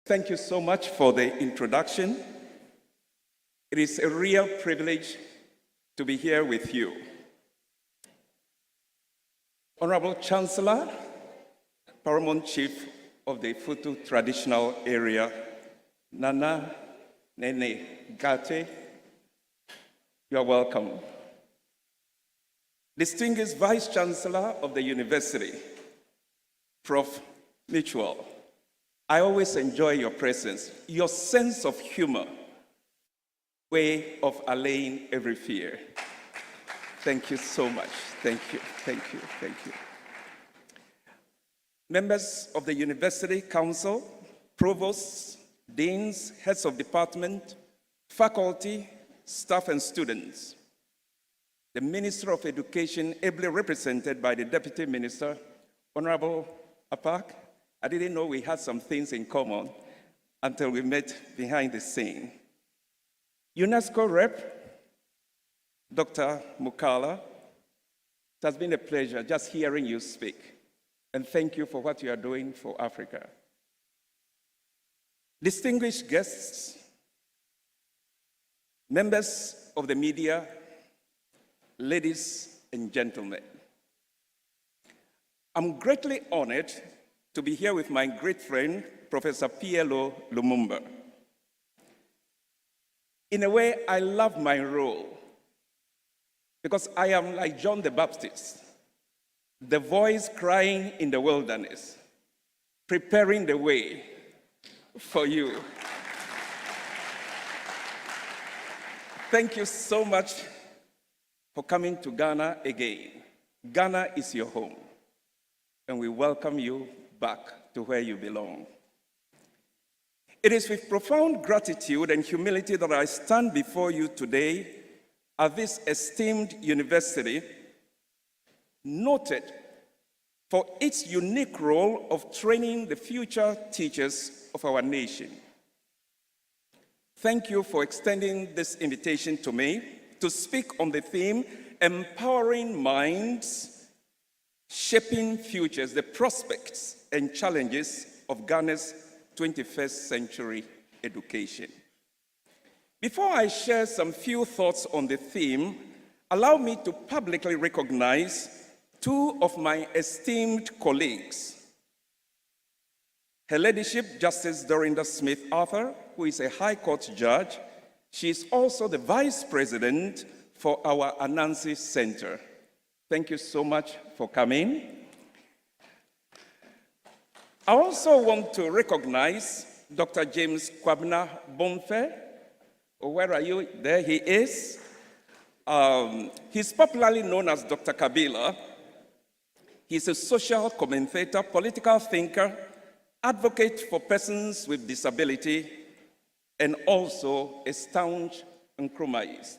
Thank you so much for the introduction. It is a real privilege to be here with you. Honorable Chancellor, Paramount Chief of the Futu Traditional Area, Nana Nene Gate, you are welcome. Distinguished Vice Chancellor of the University, Prof. Mitchell, I always enjoy your presence, your sense of humor, way of allaying every fear. Thank you so much. Thank you, thank you, thank you. Members of the University Council, provosts, deans, heads of department, faculty, staff, and students. The Minister of Education, ably represented by the Deputy Minister, Honorable Apak. I didn't know we had some things in common until we met behind the scene. UNESCO Rep, Dr. Mukala, it has been a pleasure just hearing you speak. And thank you for what you are doing for Africa. Distinguished guests, members of the media, ladies and gentlemen, I'm greatly honored to be here with my great friend, Professor P.L.O. Lumumba. In a way, I love my role because I am like John the Baptist, the voice crying in the wilderness, preparing the way for you. Thank you so much for coming to Ghana again. Ghana is your home, and we welcome you back to where you belong. It is with profound gratitude and humility that I stand before you today at this esteemed university, noted for its unique role of training the future teachers of our nation. Thank you for extending this invitation to me to speak on the theme, Empowering Minds, Shaping Futures, the prospects and challenges of Ghana's 21st century education. Before I share some few thoughts on the theme, allow me to publicly recognize two of my esteemed colleagues. Her Ladyship, Justice Dorinda Smith Arthur, who is a High Court judge. She is also the Vice President for our Anansi Center. Thank you so much for coming. I also want to recognize Dr. James Kwabena Bonfe. Oh, where are you? There he is. He's popularly known as Dr. Kabila. He's a social commentator, political thinker, advocate for persons with disability, and also a staunch Nkrumahist.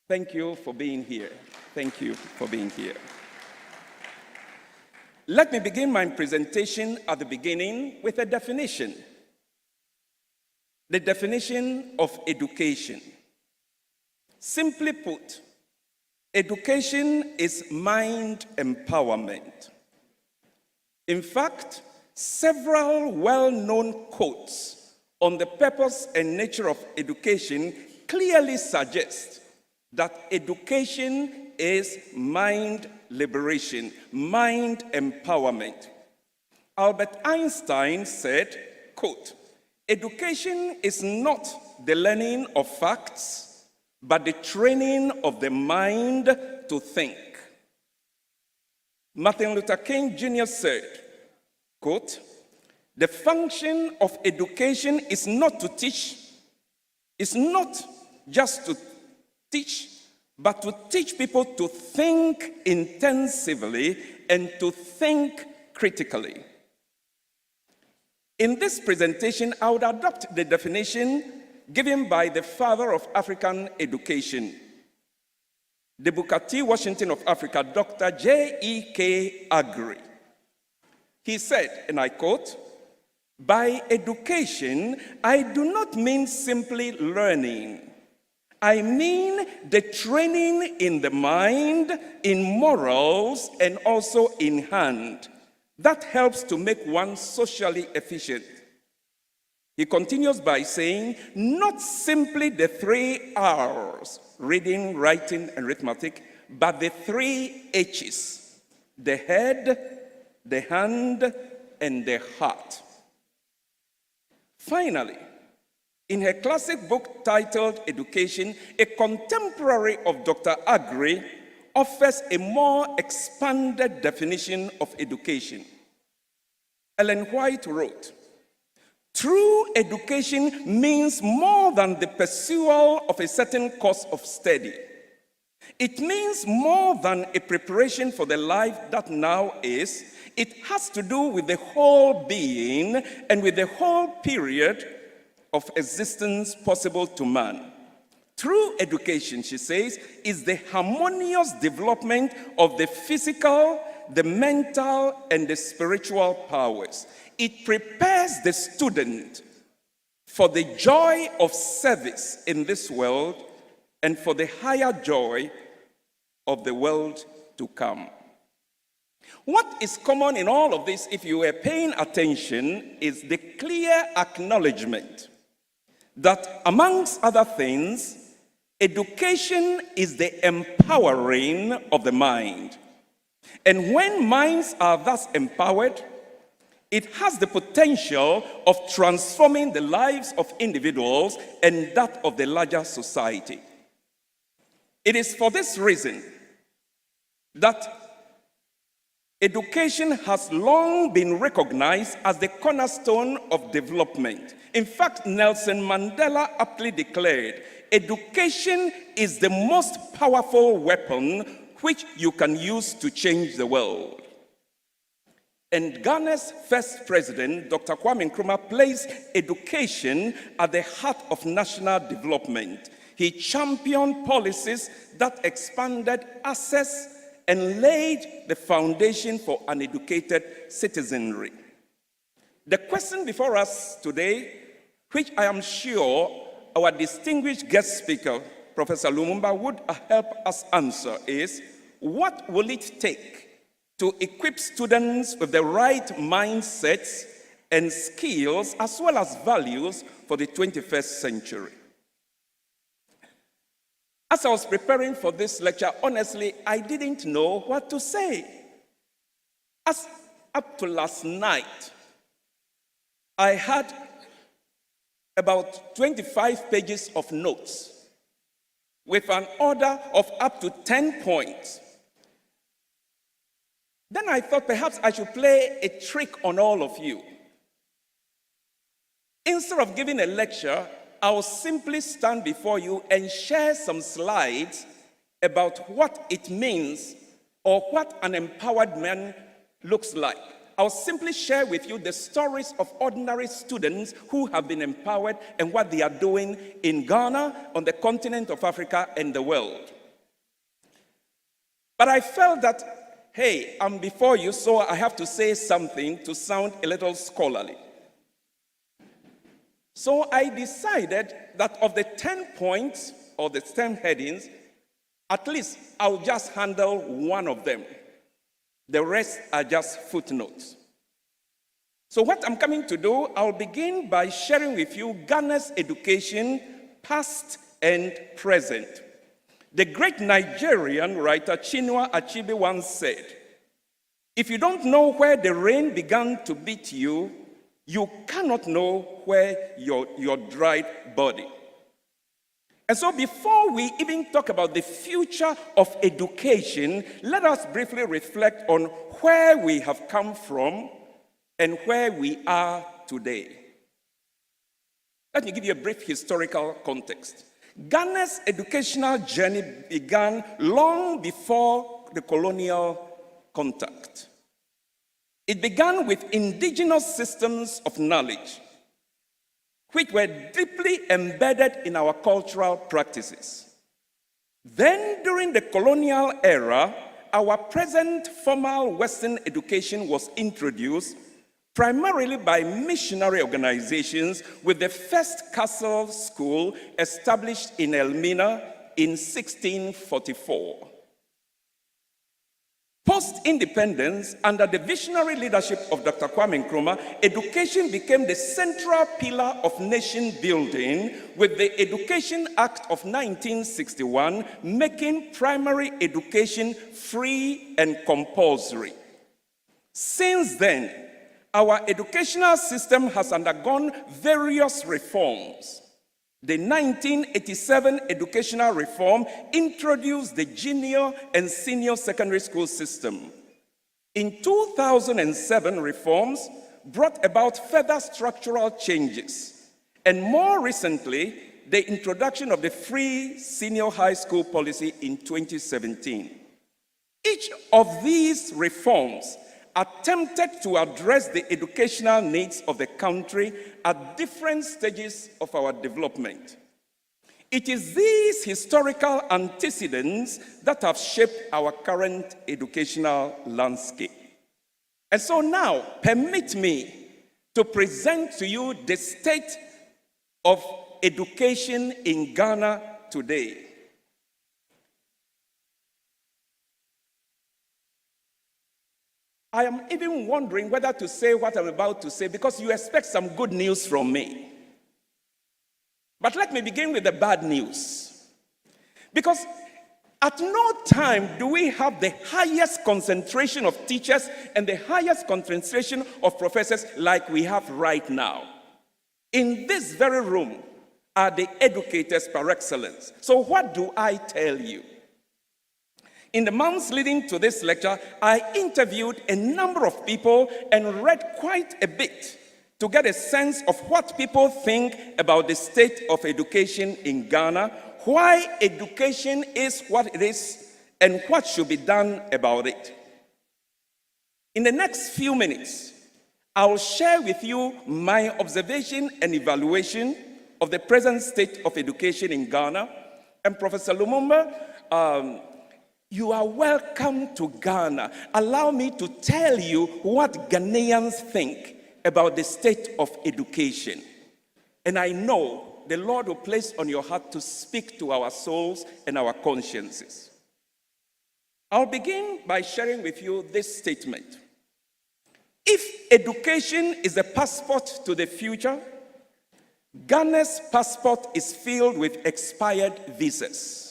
Thank you for being here. Thank you for being here. Let me begin my presentation at the beginning with a definition. The definition of education. Simply put, education is mind empowerment. In fact, several well-known quotes on the purpose and nature of education clearly suggest that education is mind liberation, mind empowerment. Albert Einstein said, quote, "Education is not the learning of facts, but the training of the mind to think." Martin Luther King Jr. said, quote, "The function of education is not to teach, is not just to teach, but to teach people to think intensively and to think critically." In this presentation, I would adopt the definition given by the father of African education, the Booker T. Washington of Africa, Dr. J.E.K. Agri. He said, and I quote, "By education, I do not mean simply learning. I mean the training in the mind, in morals, and also in hand. That helps to make one socially efficient. He continues by saying, not simply the 3 R's, reading, writing, and arithmetic, but the 3 H's, the head, the hand, and the heart. Finally, in her classic book titled Education, a contemporary of Dr. Aggrey offers a more expanded definition of education. Ellen White wrote, true education means more than the pursuit of a certain course of study. It means more than a preparation for the life that now is. It has to do with the whole being and with the whole period of existence possible to man. True education, she says, is the harmonious development of the physical, the mental, and the spiritual powers. It prepares the student for the joy of service in this world and for the higher joy of the world to come. What is common in all of this, if you were paying attention, is the clear acknowledgement that, amongst other things, education is the empowering of the mind. And when minds are thus empowered, it has the potential of transforming the lives of individuals and that of the larger society. It is for this reason that education has long been recognized as the cornerstone of development. In fact, Nelson Mandela aptly declared, education is the most powerful weapon which you can use to change the world. And Ghana's first president, Dr. Kwame Nkrumah, placed education at the heart of national development. He championed policies that expanded access and laid the foundation for an educated citizenry. The question before us today, which I am sure our distinguished guest speaker, Professor Lumumba, would help us answer is, what will it take to equip students with the right mindsets and skills as well as values for the 21st century? As I was preparing for this lecture, honestly, I didn't know what to say. As up to last night, I had about 25 pages of notes with an order of up to 10 points. Then I thought perhaps I should play a trick on all of you. Instead of giving a lecture, I'll simply stand before you and share some slides about what it means or what an empowered man looks like. I'll simply share with you the stories of ordinary students who have been empowered and what they are doing in Ghana, on the continent of Africa, and the world. But I felt that, hey, I'm before you, so I have to say something to sound a little scholarly. So I decided that of the 10 points or the 10 headings, at least I'll just handle one of them. The rest are just footnotes. So what I'm coming to do, I'll begin by sharing with you Ghana's education, past and present. The great Nigerian writer Chinua Achebe once said, if you don't know where the rain began to beat you, you cannot know where your dried body. And so before we even talk about the future of education, let us briefly reflect on where we have come from and where we are today. Let me give you a brief historical context. Ghana's educational journey began long before the colonial contact. It began with indigenous systems of knowledge, which were deeply embedded in our cultural practices. Then, during the colonial era, our present formal Western education was introduced primarily by missionary organizations, with the first Castle School established in Elmina in 1644. Post-independence, under the visionary leadership of Dr. Kwame Nkrumah, education became the central pillar of nation building, with the Education Act of 1961 making primary education free and compulsory. Since then, our educational system has undergone various reforms. The 1987 educational reform introduced the junior and senior secondary school system. In 2007, reforms brought about further structural changes, and more recently, the introduction of the free senior high school policy in 2017. Each of these reforms attempted to address the educational needs of the country at different stages of our development. It is these historical antecedents that have shaped our current educational landscape. And so now, permit me to present to you the state of education in Ghana today. I am even wondering whether to say what I'm about to say, because you expect some good news from me. But let me begin with the bad news. Because at no time do we have the highest concentration of teachers and the highest concentration of professors like we have right now. In this very room are the educators par excellence. So what do I tell you? In the months leading to this lecture, I interviewed a number of people and read quite a bit to get a sense of what people think about the state of education in Ghana, why education is what it is, and what should be done about it. In the next few minutes, I'll share with you my observation and evaluation of the present state of education in Ghana. And Professor Lumumba, you are welcome to Ghana. Allow me to tell you what Ghanaians think about the state of education. And I know the Lord will place on your heart to speak to our souls and our consciences. I'll begin by sharing with you this statement. If education is a passport to the future, Ghana's passport is filled with expired visas.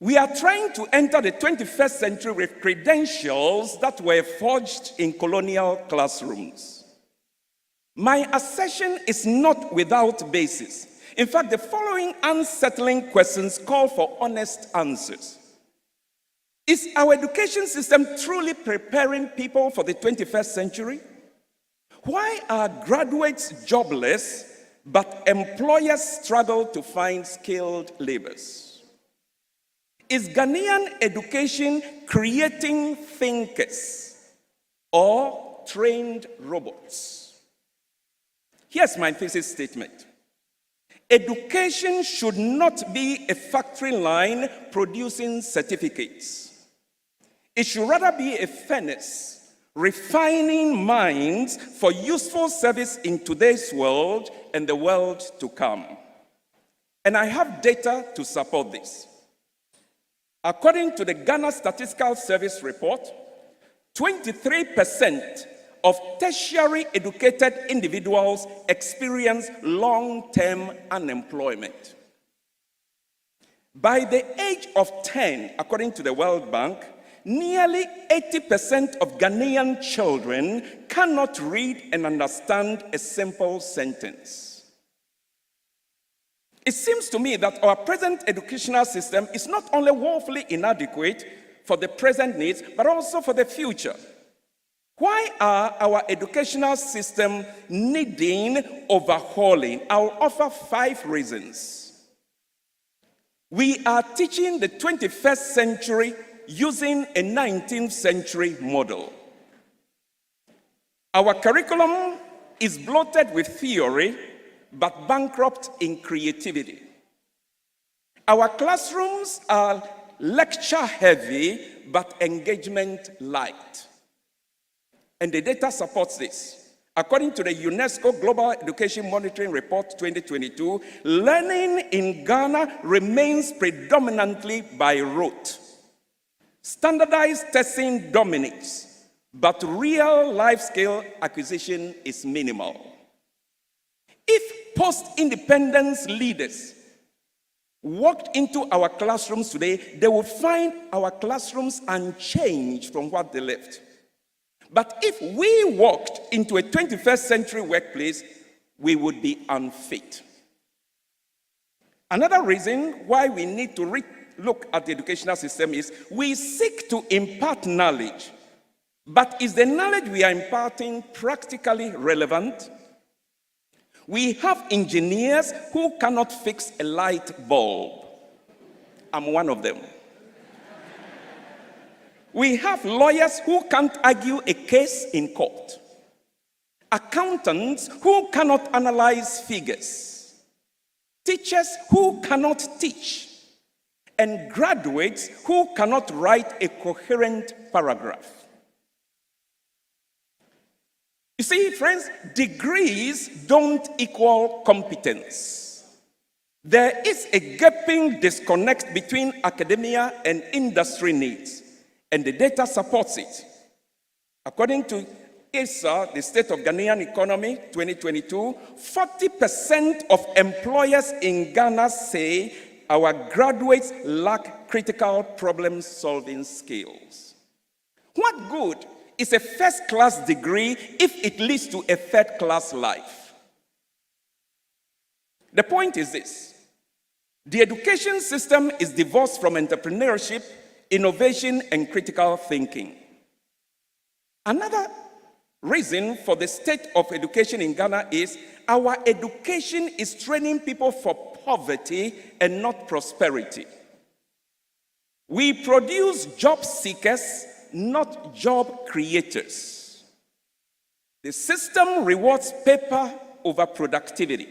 We are trying to enter the 21st century with credentials that were forged in colonial classrooms. My assertion is not without basis. In fact, the following unsettling questions call for honest answers. Is our education system truly preparing people for the 21st century? Why are graduates jobless, but employers struggle to find skilled laborers? Is Ghanaian education creating thinkers or trained robots? Here's my thesis statement. Education should not be a factory line producing certificates. It should rather be a furnace refining minds for useful service in today's world and the world to come. And I have data to support this. According to the Ghana Statistical Service report, 23% of tertiary educated individuals experience long-term unemployment. By the age of 10, according to the World Bank, nearly 80% of Ghanaian children cannot read and understand a simple sentence. It seems to me that our present educational system is not only woefully inadequate for the present needs, but also for the future. Why are our educational system needing overhauling? I'll offer 5 reasons. We are teaching the 21st century using a 19th century model. Our curriculum is bloated with theory, but bankrupt in creativity. Our classrooms are lecture-heavy, but engagement-light. And the data supports this. According to the UNESCO Global Education Monitoring Report 2022, learning in Ghana remains predominantly by rote. Standardized testing dominates, but real life-skill acquisition is minimal. If post-independence leaders walked into our classrooms today, they would find our classrooms unchanged from what they left. But if we walked into a 21st century workplace, we would be unfit. Another reason why we need to look at the educational system is we seek to impart knowledge, but is the knowledge we are imparting practically relevant? We have engineers who cannot fix a light bulb. I'm one of them. We have lawyers who can't argue a case in court. Accountants who cannot analyze figures. Teachers who cannot teach. And graduates who cannot write a coherent paragraph. You see, friends, degrees don't equal competence. There is a gaping disconnect between academia and industry needs, and the data supports it. According to ISA, the State of Ghanaian Economy 2022, 40% of employers in Ghana say our graduates lack critical problem-solving skills. What good is a first-class degree if it leads to a third-class life? The point is this: the education system is divorced from entrepreneurship, innovation, and critical thinking. Another reason for the state of education in Ghana is our education is training people for poverty and not prosperity. We produce job seekers, not job creators. The system rewards paper over productivity.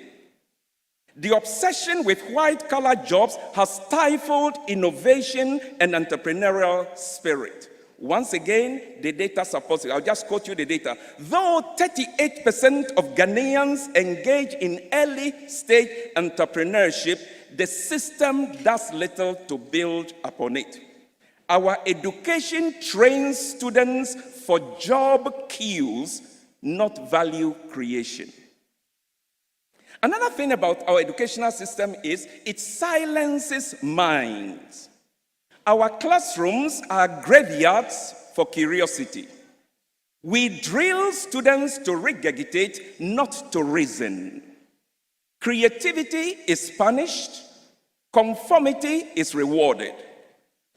The obsession with white-collar jobs has stifled innovation and entrepreneurial spirit. Once again, the data supports it. I'll just quote you the data. Though 38% of Ghanaians engage in early-stage entrepreneurship, the system does little to build upon it. Our education trains students for job queues, not value creation. Another thing about our educational system is it silences minds. Our classrooms are graveyards for curiosity. We drill students to regurgitate, not to reason. Creativity is punished, conformity is rewarded.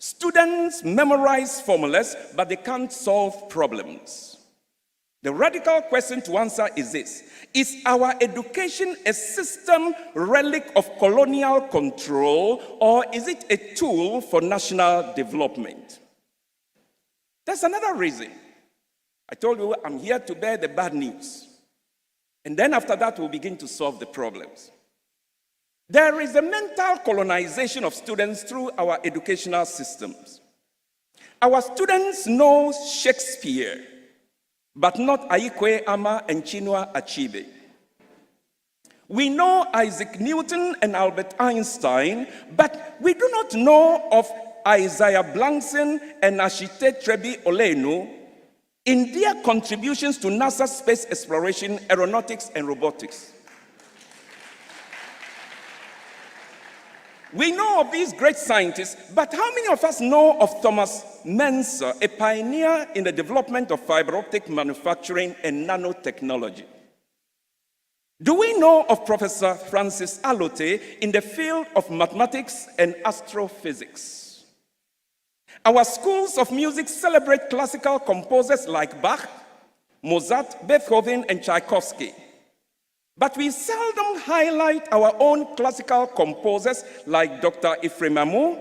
Students memorize formulas, but they can't solve problems. The radical question to answer is this: is our education a system relic of colonial control, or is it a tool for national development? That's another reason. I told you I'm here to bear the bad news. And then after that, we'll begin to solve the problems. There is a mental colonization of students through our educational systems. Our students know Shakespeare, but not Aikwe Ama and Chinua Achebe. We know Isaac Newton and Albert Einstein, but we do not know of Isaiah Blankson and Ashite Trebi Olenu in their contributions to NASA space exploration, aeronautics, and robotics. We know of these great scientists, but how many of us know of Thomas Menser, a pioneer in the development of fiber optic manufacturing and nanotechnology? Do we know of Professor Francis Alote in the field of mathematics and astrophysics? Our schools of music celebrate classical composers like Bach, Mozart, Beethoven, and Tchaikovsky. But we seldom highlight our own classical composers like Dr. Ephraim Amu,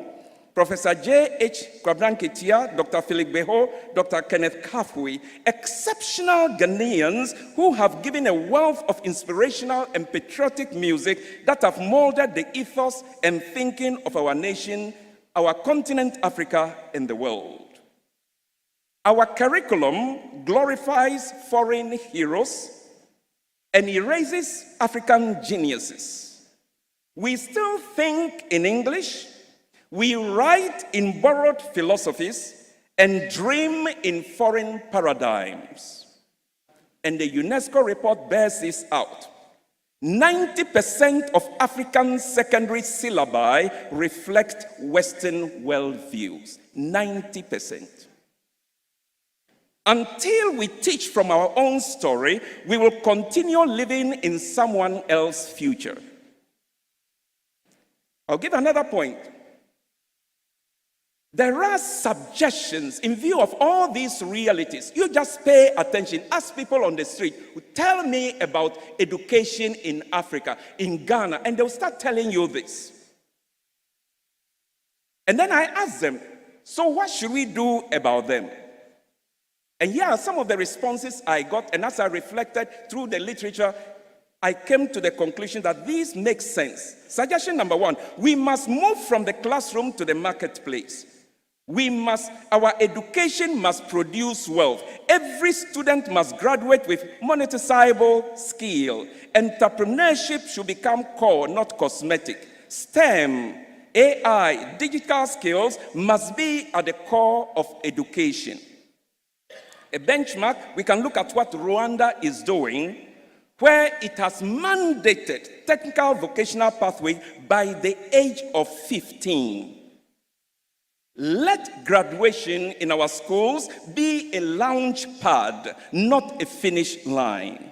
Professor J.H. Kwabranketia, Dr. Philip Beho, Dr. Kenneth Kafui, exceptional Ghanaians who have given a wealth of inspirational and patriotic music that have molded the ethos and thinking of our nation, our continent, Africa, and the world. Our curriculum glorifies foreign heroes, and erases African geniuses. We still think in English, we write in borrowed philosophies, and dream in foreign paradigms. And the UNESCO report bears this out. 90% of African secondary syllabi reflect Western worldviews. 90%. Until we teach from our own story, we will continue living in someone else's future. I'll give another point. There are suggestions in view of all these realities. You just pay attention. Ask people on the street, tell me about education in Africa, in Ghana, and they'll start telling you this. And then I ask them, so what should we do about them? And here are some of the responses I got, and as I reflected through the literature, I came to the conclusion that these make sense. Suggestion number one, we must move from the classroom to the marketplace. Our education must produce wealth. Every student must graduate with monetizable skill. Entrepreneurship should become core, not cosmetic. STEM, AI, digital skills must be at the core of education. A benchmark, we can look at what Rwanda is doing, where it has mandated technical vocational pathway by the age of 15. Let graduation in our schools be a launch pad, not a finish line.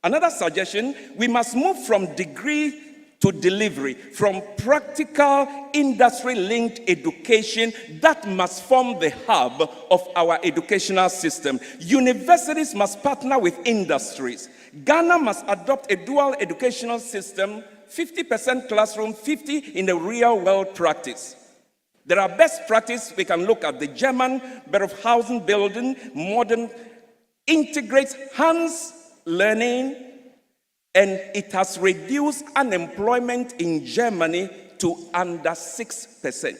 Another suggestion, we must move from degree to delivery, from practical industry-linked education that must form the hub of our educational system. Universities must partner with industries. Ghana must adopt a dual educational system, 50% classroom, 50% in the real world practice. There are best practice. We can look at the German Berufshaus building, modern, integrates hands learning, and it has reduced unemployment in Germany to under 6%.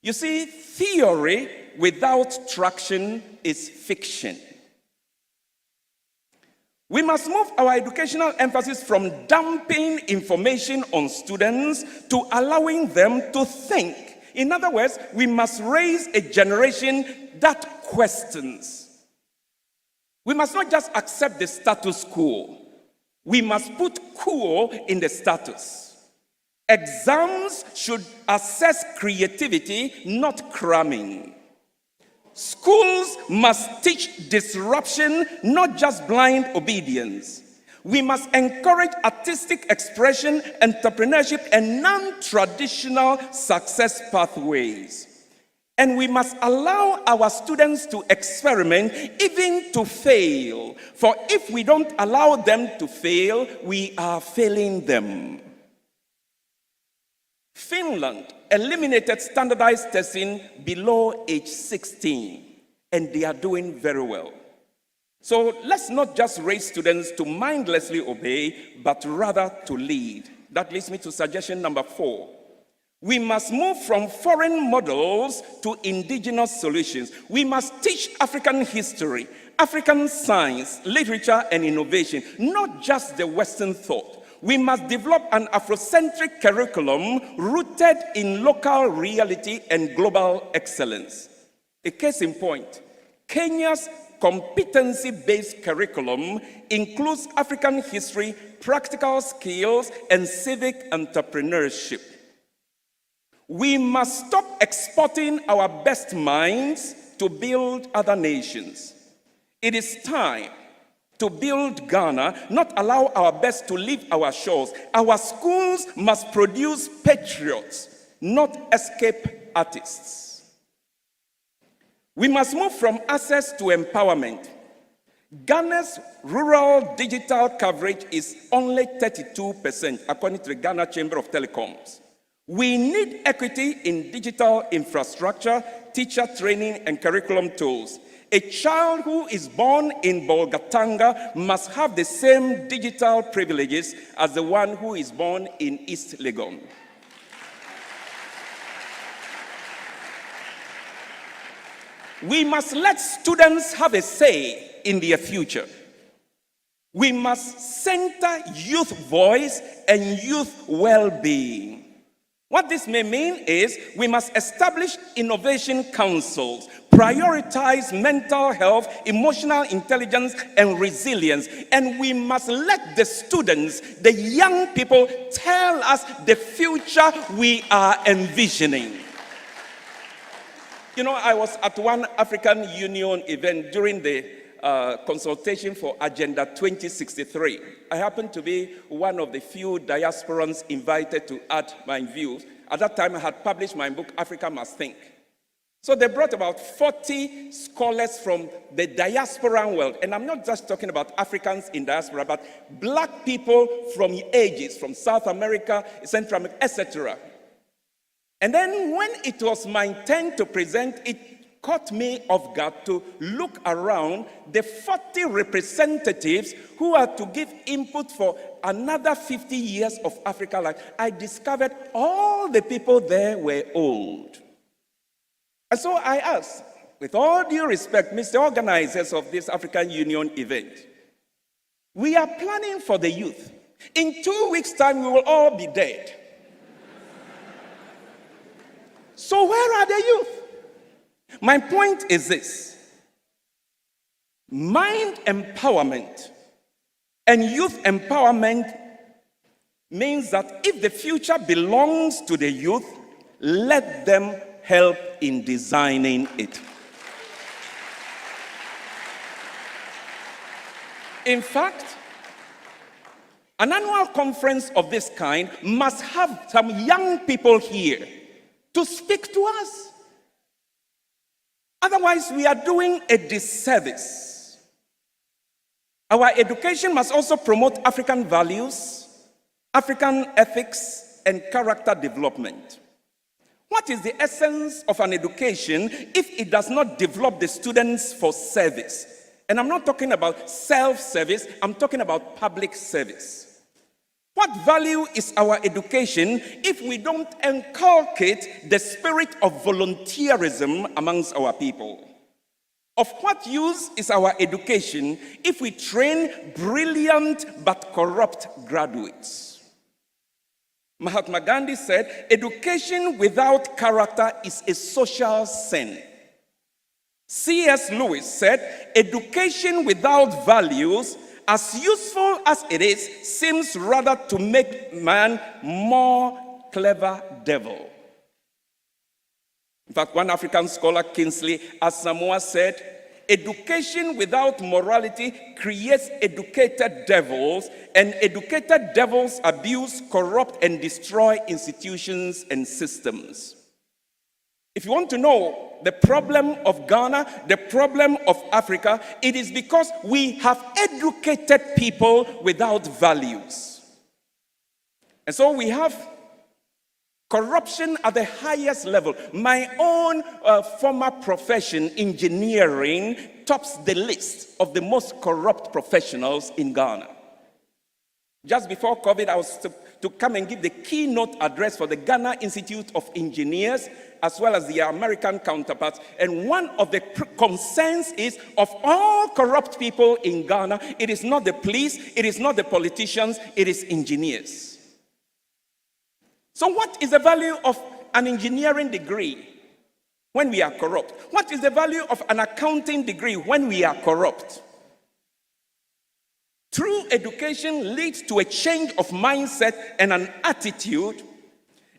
You see, theory without traction is fiction. We must move our educational emphasis from dumping information on students to allowing them to think. In other words, we must raise a generation that questions. We must not just accept the status quo. We must put quo in the status. Exams should assess creativity, not cramming. Schools must teach disruption, not just blind obedience. We must encourage artistic expression, entrepreneurship, and non-traditional success pathways. And we must allow our students to experiment, even to fail. For if we don't allow them to fail, we are failing them. Finland eliminated standardized testing below age 16, and they are doing very well. So let's not just raise students to mindlessly obey, but rather to lead. That leads me to suggestion number 4. We must move from foreign models to indigenous solutions. We must teach African history, African science, literature, and innovation, not just the Western thought. We must develop an Afrocentric curriculum rooted in local reality and global excellence. A case in point, Kenya's competency-based curriculum includes African history, practical skills, and civic entrepreneurship. We must stop exporting our best minds to build other nations. It is time to build Ghana, not allow our best to leave our shores. Our schools must produce patriots, not escape artists. We must move from access to empowerment. Ghana's rural digital coverage is only 32%, according to the Ghana Chamber of Telecoms. We need equity in digital infrastructure, teacher training, and curriculum tools. A child who is born in Bolgatanga must have the same digital privileges as the one who is born in East Legon. We must let students have a say in their future. We must center youth voice and youth well-being. What this may mean is we must establish innovation councils, prioritize mental health, emotional intelligence, and resilience. And we must let the students, the young people, tell us the future we are envisioning. You know, I was at one African Union event during the consultation for Agenda 2063. I happened to be one of the few diasporans invited to add my views. At that time, I had published my book, Africa Must Think. So they brought about 40 scholars from the diasporan world. And I'm not just talking about Africans in diaspora, but black people from ages, from South America, Central America, etc. And then when it was my turn to present, it caught me off guard to look around the 40 representatives who are to give input for another 50 years of Africa life. I discovered all the people there were old. And so I asked, with all due respect, Mr. Organizers of this African Union event, we are planning for the youth. In 2 weeks' time, we will all be dead. So where are the youth? My point is this: mind empowerment and youth empowerment means that if the future belongs to the youth, let them help in designing it. In fact, an annual conference of this kind must have some young people here to speak to us. Otherwise, we are doing a disservice. Our education must also promote African values, African ethics, and character development. What is the essence of an education if it does not develop the students for service? And I'm not talking about self-service, I'm talking about public service. What value is our education if we don't inculcate the spirit of volunteerism amongst our people? Of what use is our education if we train brilliant but corrupt graduates? Mahatma Gandhi said, education without character is a social sin. C.S. Lewis said, education without values, as useful as it is, seems rather to make man more clever devil. In fact, one African scholar, Kingsley Asamoah, said, education without morality creates educated devils, and educated devils abuse, corrupt, and destroy institutions and systems. If you want to know the problem of Ghana, the problem of Africa, it is because we have educated people without values. And so we have corruption at the highest level. My own former profession, engineering, tops the list of the most corrupt professionals in Ghana. Just before COVID, I was to come and give the keynote address for the Ghana Institute of Engineers, as well as the American counterparts. And one of the concerns is, of all corrupt people in Ghana, it is not the police, it is not the politicians, it is engineers. So what is the value of an engineering degree when we are corrupt? What is the value of an accounting degree when we are corrupt? True education leads to a change of mindset and an attitude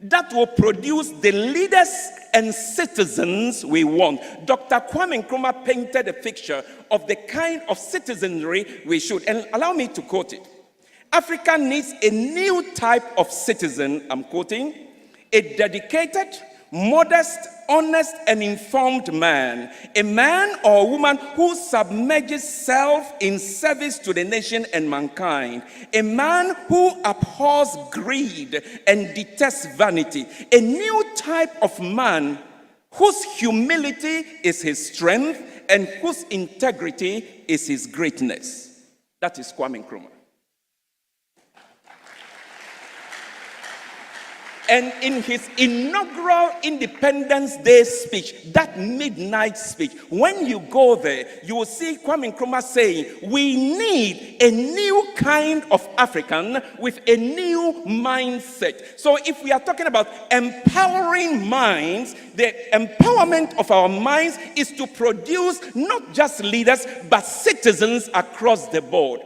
that will produce the leaders and citizens we want. Dr. Kwame Nkrumah painted a picture of the kind of citizenry we should. And allow me to quote it. Africa needs a new type of citizen, I'm quoting, a dedicated, modest, honest, and informed man, a man or woman who submerges self in service to the nation and mankind, a man who abhors greed and detests vanity, a new type of man whose humility is his strength and whose integrity is his greatness. That is Kwame Nkrumah. And in his inaugural Independence Day speech, that midnight speech, when you go there, you will see Kwame Nkrumah saying, we need a new kind of African with a new mindset. So if we are talking about empowering minds, the empowerment of our minds is to produce not just leaders, but citizens across the board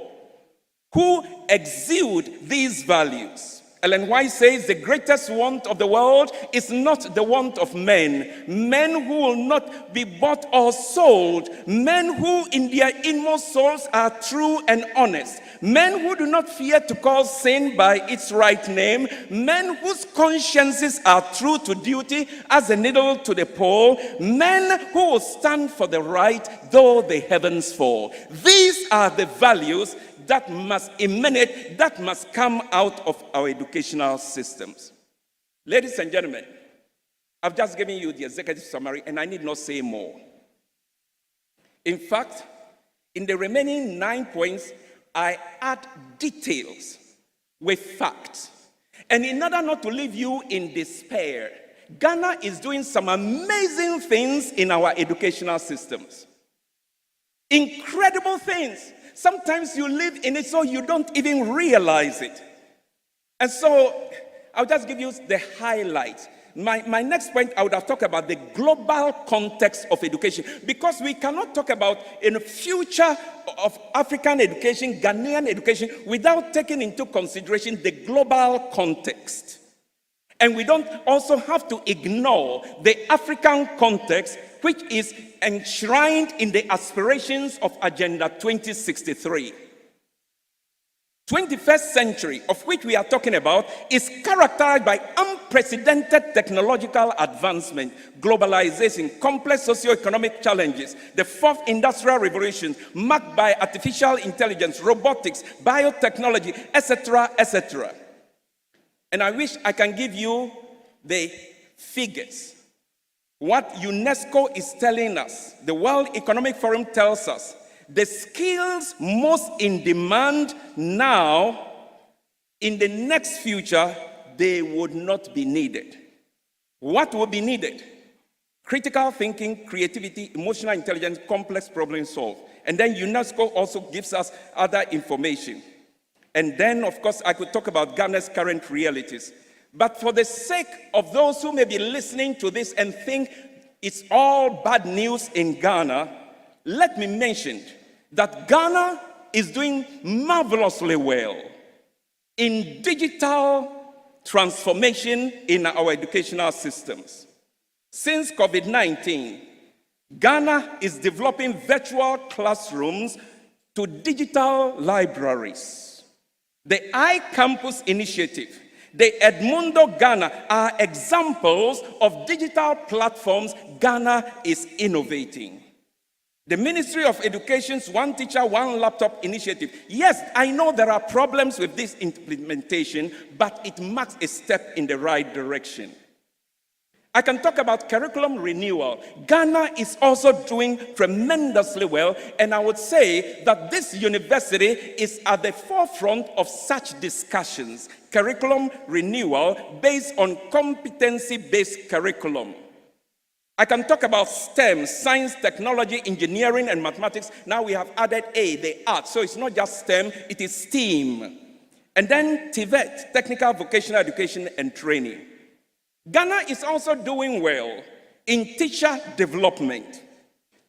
who exude these values. Ellen White says the greatest want of the world is not the want of men. Men who will not be bought or sold. Men who in their inmost souls are true and honest. Men who do not fear to call sin by its right name. Men whose consciences are true to duty as a needle to the pole. Men who will stand for the right though the heavens fall. These are the values that must emanate, that must come out of our educational systems. Ladies and gentlemen, I've just given you the executive summary and I need not say more. In fact, in the remaining 9 points, I add details with facts. And in order not to leave you in despair, Ghana is doing some amazing things in our educational systems. Incredible things. Sometimes you live in it so you don't even realize it. And so I'll just give you the highlights. My next point, I would have talked about the global context of education, because we cannot talk about in the future of African education, Ghanaian education, without taking into consideration the global context. And we don't also have to ignore the African context, which is enshrined in the aspirations of Agenda 2063. 21st century, of which we are talking about, is characterized by unprecedented technological advancement, globalization, complex socio-economic challenges, the fourth industrial revolution, marked by artificial intelligence, robotics, biotechnology, etc., etc. And I wish I can give you the figures. What UNESCO is telling us, the World Economic Forum tells us, the skills most in demand now, in the next future, they would not be needed. What will be needed? Critical thinking, creativity, emotional intelligence, complex problem solve. And then UNESCO also gives us other information. And then, of course, I could talk about Ghana's current realities. But for the sake of those who may be listening to this and think it's all bad news in Ghana, let me mention that Ghana is doing marvelously well in digital transformation in our educational systems. Since COVID-19, Ghana is developing virtual classrooms to digital libraries. The iCampus initiative, the Edmundo Ghana are examples of digital platforms Ghana is innovating. The Ministry of Education's One Teacher, One Laptop initiative. Yes, I know there are problems with this implementation, but it marks a step in the right direction. I can talk about curriculum renewal. Ghana is also doing tremendously well, and I would say that this university is at the forefront of such discussions. Curriculum renewal based on competency-based curriculum. I can talk about STEM, science, technology, engineering, and mathematics. Now we have added A, the arts. So it's not just STEM, it is STEAM. And then TVET, technical vocational education and training. Ghana is also doing well in teacher development.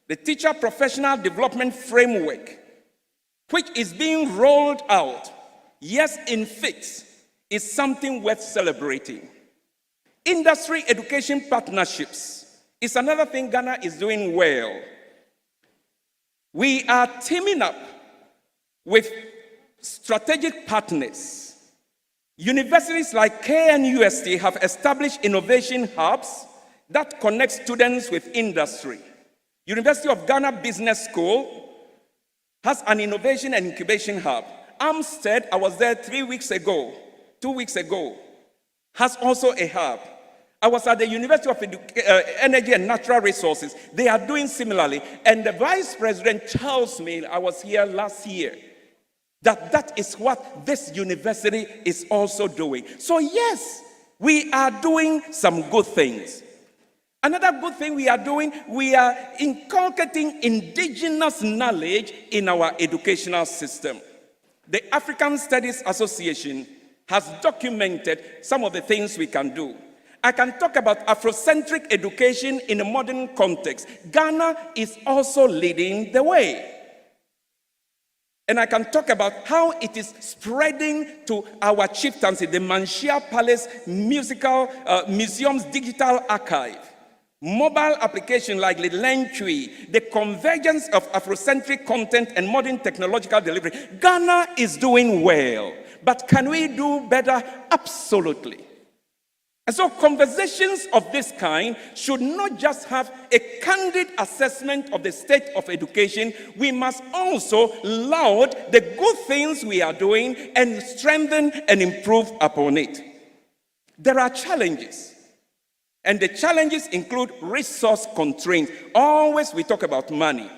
The Teacher Professional Development Framework, which is being rolled out, yes, in fits, is something worth celebrating. Industry education partnerships is another thing Ghana is doing well. We are teaming up with strategic partners. Universities like KNUST have established innovation hubs that connect students with industry. University of Ghana Business School has an innovation and incubation hub. Amstead, I was there 2 weeks ago, has also a hub. I was at the University of Energy and Natural Resources. They are doing similarly. And the Vice President tells me, I was here last year, that is what this university is also doing. So yes, We are doing some good things. Another good thing we are doing, we are inculcating indigenous knowledge in our educational system. The African Studies Association has documented some of the things we can do. I can talk about Afrocentric education in a modern context. Ghana is also leading the way. And I can talk about how it is spreading to our chieftaincy, the Manshia Palace Museum's digital archive. Mobile application like the Lenchui, the convergence of Afrocentric content and modern technological delivery. Ghana is doing well, but can we do better? Absolutely. And so conversations of this kind should not just have a candid assessment of the state of education. We must also laud the good things we are doing and strengthen and improve upon it. There are challenges. And the challenges include resource constraints. Always we talk about money.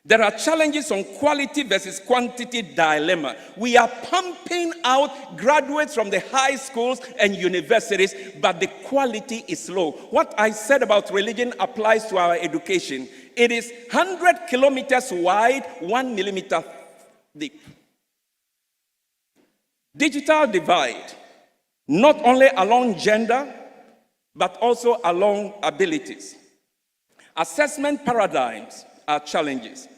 There are challenges on quality versus quantity dilemma. We are pumping out graduates from the high schools and universities, but the quality is low. What I said about religion applies to our education. It is 100 kilometers wide, 1 millimeter deep. Digital divide, not only along gender, but also along abilities. Assessment paradigms are challenges.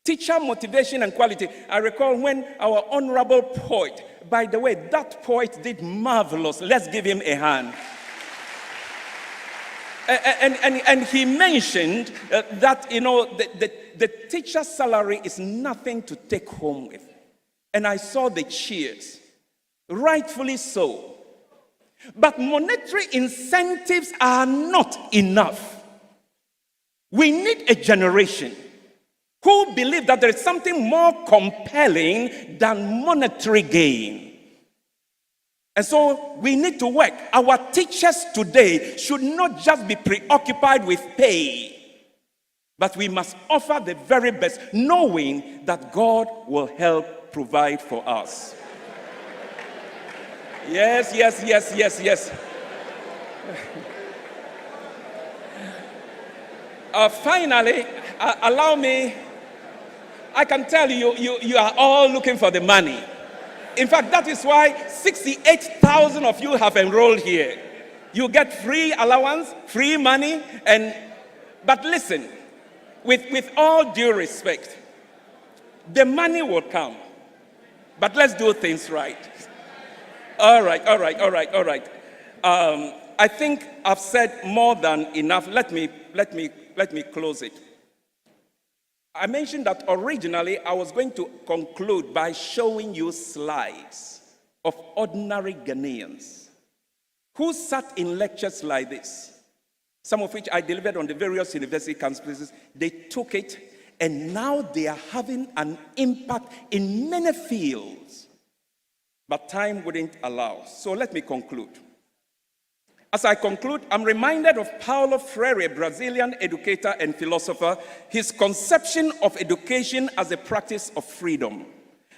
Teacher motivation and quality. I recall when our honorable poet, by the way, that poet did marvelous. Let's give him a hand. And he mentioned that, the teacher's salary is nothing to take home with. And I saw the cheers. Rightfully so. But monetary incentives are not enough. We need a generation who believe that there is something more compelling than monetary gain. And so we need to work. Our teachers today should not just be preoccupied with pay, but we must offer the very best, knowing that God will help provide for us. Yes. Finally, allow me, I can tell you are all looking for the money. In fact, that is why 68,000 of you have enrolled here. You get free allowance, free money, but listen, with all due respect, the money will come, but let's do things right. All right. I think I've said more than enough. Let me close it. I mentioned that originally I was going to conclude by showing you slides of ordinary Ghanaians who sat in lectures like this, some of which I delivered on the various university campuses. They took it, and now they are having an impact in many fields. But time wouldn't allow. So let me conclude. As I conclude, I'm reminded of Paulo Freire, a Brazilian educator and philosopher, his conception of education as a practice of freedom,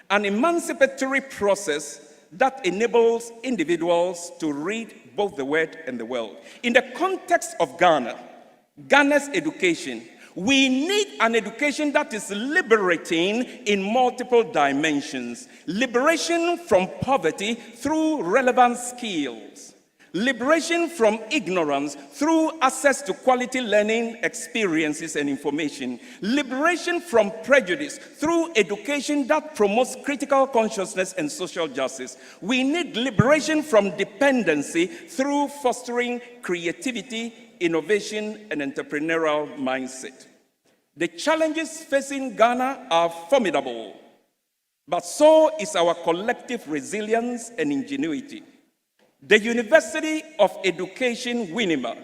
an emancipatory process that enables individuals to read both the word and the world. In the context of Ghana's education, we need an education that is liberating in multiple dimensions. Liberation from poverty through relevant skills. Liberation from ignorance through access to quality learning experiences and information. Liberation from prejudice through education that promotes critical consciousness and social justice. We need liberation from dependency through fostering creativity, innovation, and entrepreneurial mindset. The challenges facing Ghana are formidable, but so is our collective resilience and ingenuity. The University of Education, WINIMA,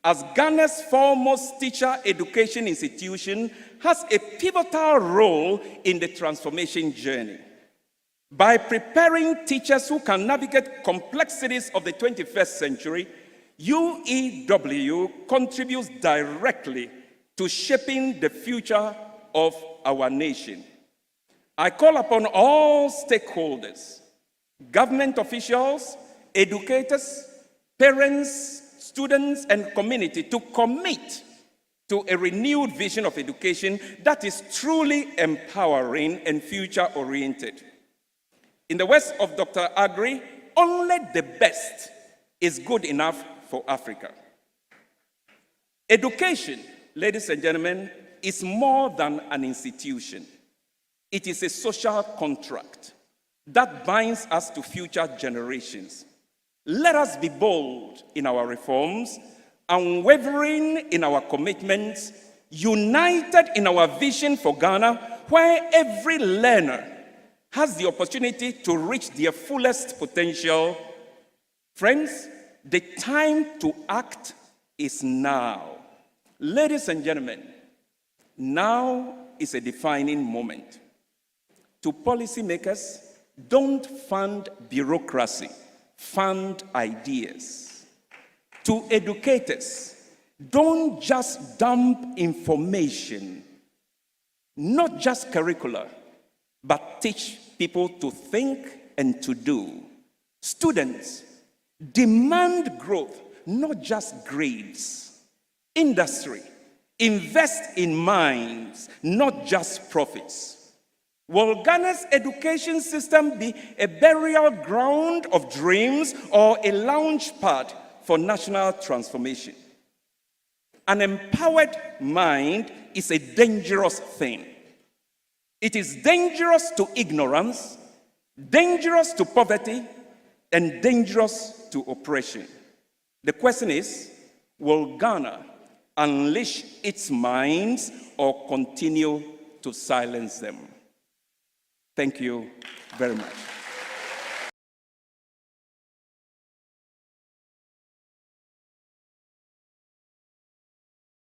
as Ghana's foremost teacher education institution, has a pivotal role in the transformation journey. By preparing teachers who can navigate complexities of the 21st century, UEW contributes directly to shaping the future of our nation. I call upon all stakeholders, government officials, educators, parents, students, and community to commit to a renewed vision of education that is truly empowering and future-oriented. In the words of Dr. Agri, only the best is good enough for Africa. Education, ladies and gentlemen, is more than an institution. It is a social contract that binds us to future generations. Let us be bold in our reforms, unwavering in our commitments, united in our vision for Ghana, where every learner has the opportunity to reach their fullest potential. Friends, the time to act is now. Ladies and gentlemen, now is a defining moment. To policymakers, don't fund bureaucracy, fund ideas. To educators, don't just dump information, not just curricula, but teach people to think and to do. Students, demand growth, not just grades. Industry, invest in minds, not just profits. Will Ghana's education system be a burial ground of dreams or a launch pad for national transformation? An empowered mind is a dangerous thing. It is dangerous to ignorance, dangerous to poverty, and dangerous to oppression. The question is, will Ghana unleash its minds or continue to silence them? Thank you very much.